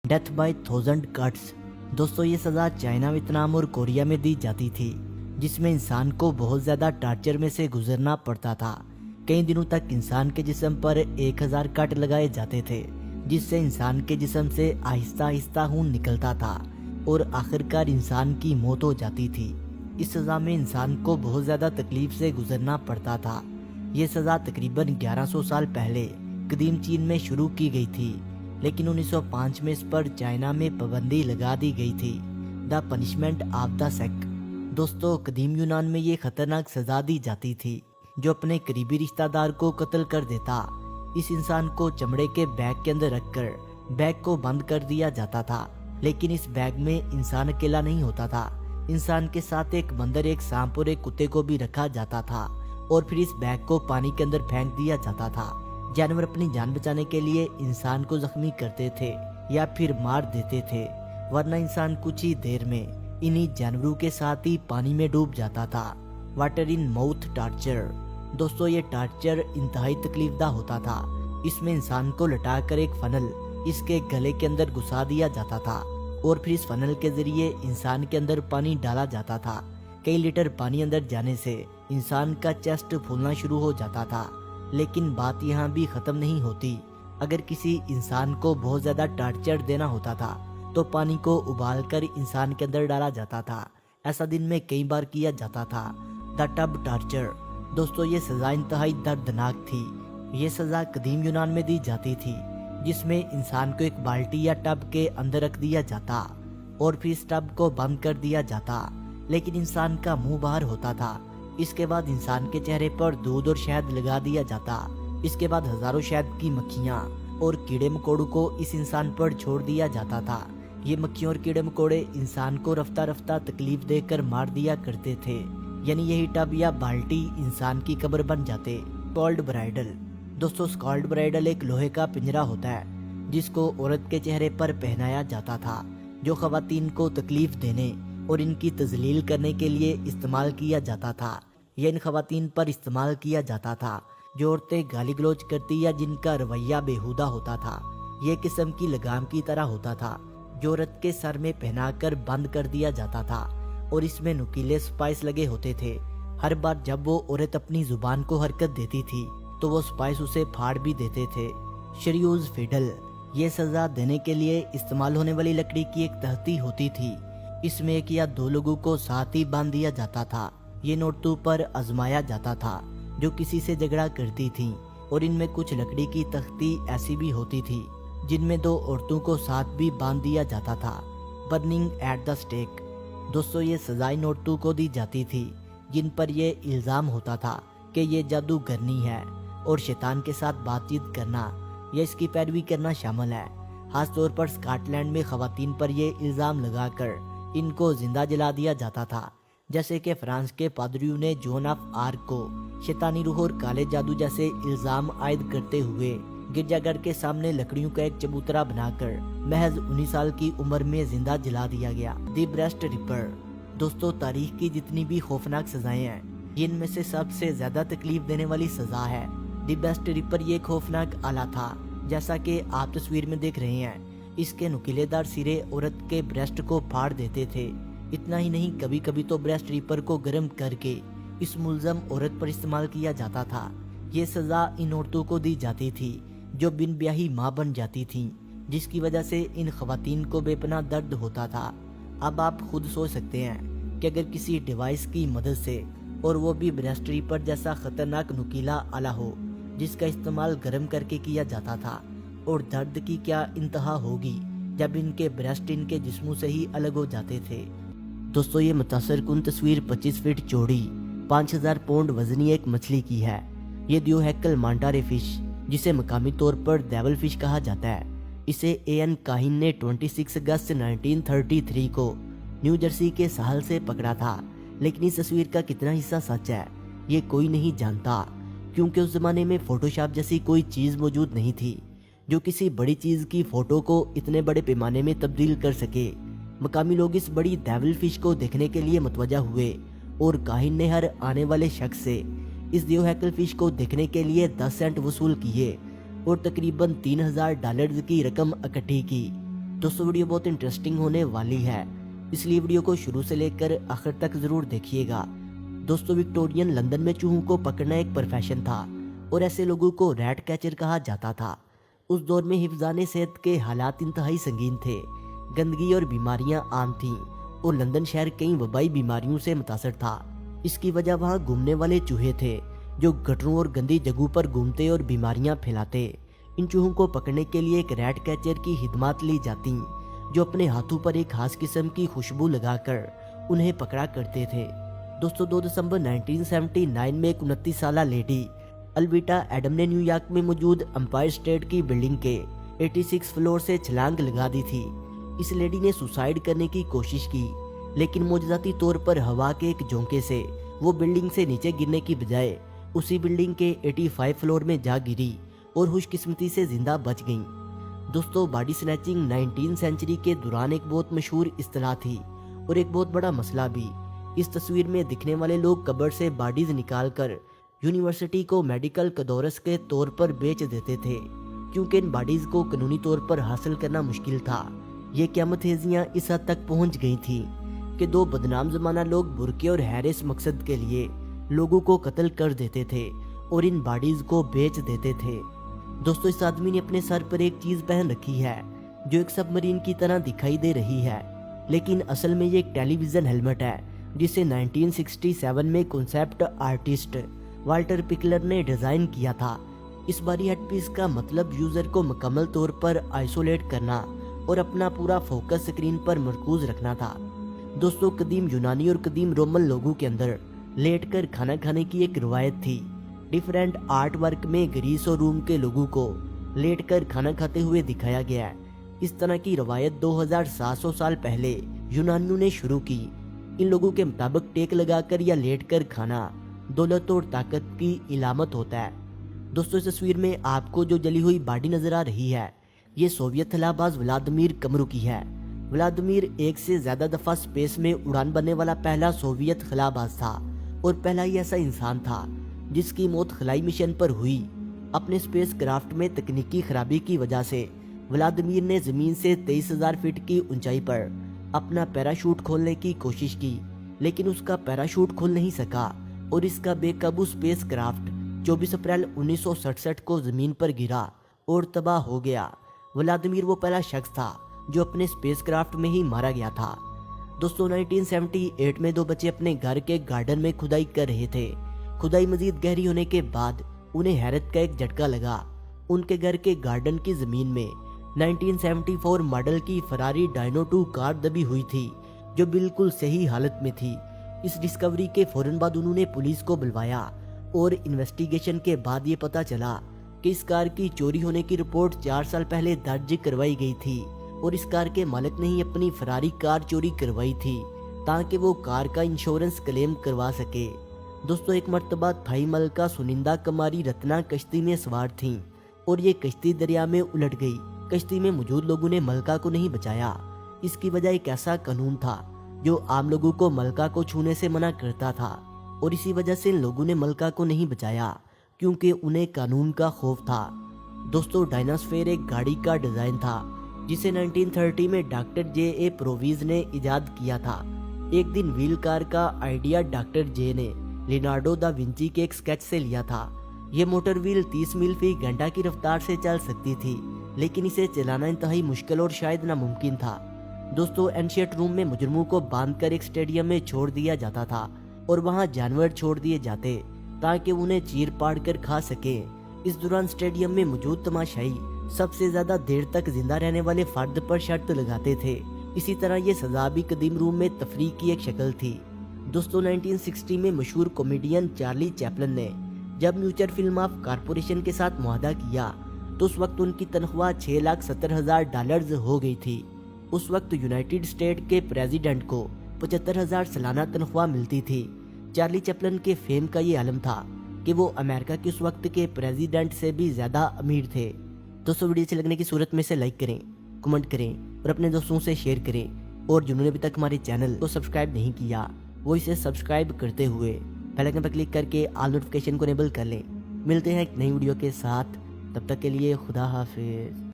Death by 1000 cuts. दोस्तों ये सज़ा चाइना, वियतनाम और कोरिया में दी जाती थी, जिसमें इंसान को बहुत ज़्यादा टार्चर में से गुजरना पड़ता था। कई दिनों तक इंसान के जिस्म पर 1000 कट लगाए जाते थे, जिससे इंसान के जिस्म से आहिस्ता आहिस्ता खून निकलता था और आखिरकार इंसान की मौत हो जाती थी। इस सज़ा में इंसान को बहुत ज़्यादा तकलीफ से गुजरना पड़ता था। ये सज़ा तकरीबन 1100 साल पहले कदीम चीन में शुरू की गई थी, लेकिन 1905 में इस पर चाइना में पाबंदी लगा दी गई थी। The punishment of the sake. दोस्तों कदीम यूनान में ये खतरनाक सज़ा दी जाती थी, जो अपने करीबी रिश्तेदार को कत्ल कर देता। इस इंसान को चमड़े के बैग के अंदर रखकर बैग को बंद कर दिया जाता था, लेकिन इस बैग में इंसान अकेला नहीं होता था। इंसान के साथ एक बंदर, एक सांप और एक कुत्ते को भी रखा जाता था और फिर इस बैग को पानी के अंदर फेंक दिया जाता था। जानवर अपनी जान बचाने के लिए इंसान को जख्मी करते थे या फिर मार देते थे, वरना इंसान कुछ ही देर में इन्हीं जानवरों के साथ ही पानी में डूब जाता था। Water in mouth torture. दोस्तों ये टार्चर इंतहाई तकलीफदा होता था। इसमें इंसान को लटाकर एक फनल इसके गले के अंदर घुसा दिया जाता था और फिर इस फनल के जरिए इंसान के अंदर पानी डाला जाता था। कई लीटर पानी अंदर जाने से इंसान का चेस्ट फूलना शुरू हो जाता था। लेकिन बात यहाँ भी खत्म नहीं होती। अगर किसी इंसान को बहुत ज्यादा टार्चर देना होता था तो पानी को उबालकर इंसान के अंदर डाला जाता था। ऐसा दिन में कई बार किया जाता था। The tub torture. दोस्तों ये सजा इंतहाई दर्दनाक थी। ये सजा कदीम यूनान में दी जाती थी, जिसमें इंसान को एक बाल्टी या टब के अंदर रख दिया जाता और फिर इस टब को बंद कर दिया जाता, लेकिन इंसान का मुंह बाहर होता था। इसके बाद इंसान के चेहरे पर दूध और शहद लगा दिया जाता। इसके बाद हजारों शहद की मक्खियाँ और कीड़े मकोड़ों को इस इंसान पर छोड़ दिया जाता था। ये मक्खियाँ और कीड़े मकोड़े इंसान को रफ्ता रफ्ता तकलीफ देकर मार दिया करते थे, यानी यही टब या बाल्टी इंसान की कब्र बन जाते। Scold bridal. दोस्तों स्कॉल्ड ब्राइडल एक लोहे का पिंजरा होता है, जिसको औरत के चेहरे पर पहनाया जाता था, जो खवातीन को तकलीफ देने और इनकी तजलील करने के लिए इस्तेमाल किया जाता था। यह इन खवातीन पर इस्तेमाल किया जाता था जो औरतें गाली गलौज करती या जिनका रवैया बेहुदा होता था। यह किस्म की लगाम की तरह होता था, जो औरत के सर में पहनाकर बंद कर दिया जाता था और इसमें नुकीले स्पाइस लगे होते थे। हर बार जब वो औरत अपनी जुबान को हरकत देती थी तो वो स्पाइस उसे फाड़ भी देते थे। शरीयूज फिडल। ये सजा देने के लिए इस्तेमाल होने वाली लकड़ी की एक तख्ती होती थी। इसमें एक या दो लोगों को साथ ही बांध दिया जाता था। ये औरतों पर आजमाया जाता था जो किसी से झगड़ा करती थीं, और इनमें कुछ लकड़ी की तख्ती ऐसी भी होती थी जिनमें दो औरतों को साथ भी बांध दिया जाता था। Burning at the stake. दोस्तों ये सजा इन औरतों को दी जाती थी जिन पर यह इल्जाम होता था कि ये जादूगरनी है और शैतान के साथ बातचीत करना या इसकी पैरवी करना शामिल है। खास तौर पर स्कॉटलैंड में खवातीन पर यह इल्जाम लगाकर इनको जिंदा जला दिया जाता था, जैसे कि फ्रांस के पादरियों ने जॉन ऑफ आर्क को शैतानी रूह और काले जादू जैसे इल्जाम आयद करते हुए गिरजाघर के सामने लकड़ियों का एक चबूतरा बनाकर महज 19 साल की उम्र में जिंदा जला दिया गया। The breast ripper. दोस्तों तारीख की जितनी भी खौफनाक सजाएं हैं, इनमें से सबसे ज्यादा तकलीफ देने वाली सजा है द ब्रेस्ट रिपर। ये खौफनाक आला था, जैसा कि आप तस्वीर में देख रहे हैं। इसके नुकीलेदार सिरे औरत के ब्रेस्ट को फाड़ देते थे। इतना ही नहीं, कभी कभी तो ब्रेस्ट रिपर को गर्म करके इस मुल्जम औरत पर इस्तेमाल किया जाता था। ये सजा इन औरतों को दी जाती थी जो बिन ब्याही माँ बन जाती थीं, जिसकी वजह से इन खवातीन को बेपनाह दर्द होता था। अब आप खुद सोच सकते हैं कि अगर किसी डिवाइस की मदद से, और वो भी ब्रेस्ट रिपर जैसा खतरनाक नुकीला आला हो जिसका इस्तेमाल गर्म करके किया जाता था, और दर्द की क्या इंतहा होगी जब इनके ब्रेस्ट इनके जिस्मों से ही अलग हो जाते थे। दोस्तों ये मुतासर कुन तस्वीर 25 फीट चौड़ी 5000 पाउंड वजनी एक मछली की है। ये दियोहेकल मांटारे फिश, जिसे मकामी तौर पर डेविल फिश कहा जाता है, इसे एएन काहिन ने 26 अगस्त 1933 को न्यू जर्सी के साहल से पकड़ा था। लेकिन इस तस्वीर का कितना हिस्सा सच है ये कोई नहीं जानता, क्योंकि उस जमाने में फोटोशॉप जैसी कोई चीज मौजूद नहीं थी जो किसी बड़ी चीज की फोटो को इतने बड़े पैमाने में तब्दील कर सके। मकामी लोग इस बड़ी डेविल फिश को देखने के लिए मतवजा हुए और काहिन ने हर आने वाले शख्स से इस दियोहेकल फिश को देखने के लिए 10 सेंट वसूल किए और तकरीबन $3000 की रकम इकट्ठी की। दोस्तों वीडियो बहुत इंटरेस्टिंग होने वाली है, इसलिए वीडियो को शुरू से लेकर आखिर तक जरूर देखिएगा। दोस्तों विक्टोरियन लंदन में चूहों को पकड़ना एक प्रोफेशन था और ऐसे लोगों को रैट कैचर कहा जाता था। उस दौर में हिफ्ज़ाने सेहत के हालात इंतहाई संगीन थे, गंदगी और बीमारियां आम थीं और लंदन शहर कई वबाई बीमारियों से मुतासर था। इसकी वजह वहाँ घूमने वाले चूहे थे जो गटरों और गंदी जगहों पर घूमते और बीमारियां फैलाते। इन चूहों को पकड़ने के लिए एक रैट कैचर की हिदमात ली जाती जो अपने हाथों पर एक खास किस्म की खुशबू लगाकर उन्हें पकड़ा करते थे। दोस्तों 2 दिसंबर 1979 में एक 29 साला लेडी अल्विटा एडम ने न्यूयॉर्क में मौजूद एम्पायर स्टेट की बिल्डिंग के 86 फ्लोर से छलांग लगा दी थी। इस लेडी ने सुसाइड करने की कोशिश की, लेकिन मौजूदाती तौर पर हवा के एक झोंके से वो बिल्डिंग से नीचे गिरने की बजाय उसी बिल्डिंग के 85 फ्लोर में जा गिरी और खुशकिस्मती से जिंदा बच गईं। दोस्तों बॉडी स्नैचिंग 19वीं सेंचुरी के दौरान एक बहुत मशहूर इस्तिलाह थी और एक बहुत बड़ा मसला भी। इस तस्वीर में दिखने वाले लोग कब्र से बॉडीज निकालकर यूनिवर्सिटी को मेडिकल कदौरस के तौर पर बेच देते थे, क्योंकि इन बॉडीज को कानूनी तौर पर हासिल करना मुश्किल था। ये क़यामत हेजियां इस हद तक पहुंच गई थी कि 2 बदनाम जमाना लोग बुरके और हैरेस मकसद के लिए लोगों को कत्ल कर देते थे और इन बॉडीज को बेच देते थे। दोस्तों इस आदमी ने अपने सर पर एक चीज पहन रखी है जो एक सबमरीन की तरह दिखाई दे रही है, लेकिन असल में ये एक टेलीविजन हेलमेट है जिसे 1967 में कॉन्सेप्ट आर्टिस्ट वाल्टर पिकलर ने डिजाइन किया था। इस बारी हेडपीस का मतलब यूजर को मुकम्मल तौर पर आइसोलेट करना और अपना पूरा फोकस स्क्रीन पर मरकूज रखना था। दोस्तों कदीम यूनानी और कदीम रोमन लोगों के अंदर लेटकर खाना खाने की एक रिवायत थी। डिफरेंट आर्ट वर्क में ग्रीस और रोम के लोगों को लेटकर खाना खाते हुए दिखाया गया है। इस तरह की रवायत 2700 साल पहले यूनानियों ने शुरू की। इन लोगों के मुताबिक टेक लगाकर या लेटकर खाना दौलत और ताकत की इलामत होता है। दोस्तों इस तस्वीर में आपको जो जली हुई बॉडी नजर आ रही है ये सोवियत खलाबाज व्लादिमीर कमरू की है। व्लादिमीर एक से ज्यादा दफा स्पेस में उड़ान भरने वाला पहला सोवियत खलाबाज था और पहला ही ऐसा इंसान था जिसकी मौत खलाई मिशन पर हुई। अपने स्पेस क्राफ्ट में तकनीकी खराबी की वजह से व्लादिमीर ने जमीन से 23,000 फीट की ऊंचाई पर अपना पैराशूट खोलने की कोशिश की, लेकिन उसका पैराशूट खुल नहीं सका और इसका बेकाबू स्पेस क्राफ्ट 24 अप्रैल 1967 को जमीन पर गिरा और तबाह हो गया। व्लादिमीर वो पहला शख्स था जो अपने स्पेस क्राफ्ट में ही मारा गया था। दोस्तों 1978 में 2 बच्चे अपने घर के गार्डन में खुदाई कर रहे थे। खुदाई मजीद गहरी होने के बाद उन्हें हैरत का एक झटका लगा। उनके घर के गार्डन की जमीन में 1974 मॉडल की फरारी डायनो 2 कार दबी हुई थी जो बिल्कुल सही हालत में थी। इस डिस्कवरी के फौरन बाद उन्होंने पुलिस को बुलवाया और इन्वेस्टिगेशन के बाद ये पता चला कि इस कार की चोरी होने की रिपोर्ट 4 साल पहले दर्ज करवाई गई थी और इस कार के मालिक ने ही अपनी फरारी कार चोरी करवाई थी ताकि वो कार का इंश्योरेंस क्लेम करवा सके। दोस्तों एक मर्तबा थाई मलका सुनिंदा कुमारी रत्ना कश्ती में सवार थीं और ये कश्ती दरिया में उलट गई। कश्ती में मौजूद लोगों ने मलका को नहीं बचाया। इसकी वजह एक ऐसा कानून था जो आम लोगों को मलका को छूने से मना करता था और इसी वजह से इन लोगों ने मलका को नहीं बचाया क्योंकि उन्हें कानून का खौफ था। दोस्तों डायनास्फेयर एक गाड़ी का डिजाइन था जिसे 1930 में डॉक्टर J.A. प्रोवीज ने इजाद किया था। एक दिन व्हील कार का आइडिया डॉक्टर जे ने लियोनार्डो दा विंची के एक स्केच से लिया था। ये मोटर व्हील 30 मील फी घंटा की रफ्तार से चल सकती थी, लेकिन इसे चलाना इंतहाई मुश्किल और शायद नामुमकिन था। दोस्तों एंशियंट रोम में मुजरमों को बांधकर एक स्टेडियम में छोड़ दिया जाता था और वहां जानवर छोड़ दिए जाते ताकि उन्हें चीर पाड़ कर खा सके। इस दौरान स्टेडियम में मौजूद तमाशाई सबसे ज्यादा देर तक जिंदा रहने वाले फर्द पर शर्त लगाते थे। इसी तरह ये सजा भी कदीम रोम में तफरीह की एक शक्ल थी। दोस्तों 1960 में मशहूर कॉमेडियन चार्ली चैपलन ने जब म्यूचुअल फिल्म ऑफ कॉरपोरेशन के साथ मुआहदा किया तो उस वक्त उनकी तनख्वाह $6,70,000 हो गई थी। उस वक्त यूनाइटेड स्टेट के प्रेसिडेंट को 75,000 सालाना तनख्वाह मिलती थी। चार्ली चैपलन के फेम का ये आलम था कि वो अमेरिका के उस वक्त के प्रेसिडेंट से भी ज्यादा अमीर थे। दोस्तों वीडियो अच्छे लगने की सूरत में से लाइक करें, कमेंट करें और अपने दोस्तों से शेयर करें और जिन्होंने अभी तक हमारे चैनल को सब्सक्राइब नहीं किया वो इसे सब्सक्राइब करते हुए बेल आइकन पर क्लिक करके ऑल नोटिफिकेशन को इनेबल कर लें। मिलते हैं एक नई वीडियो के साथ, तब तक के लिए खुदा हाफिज।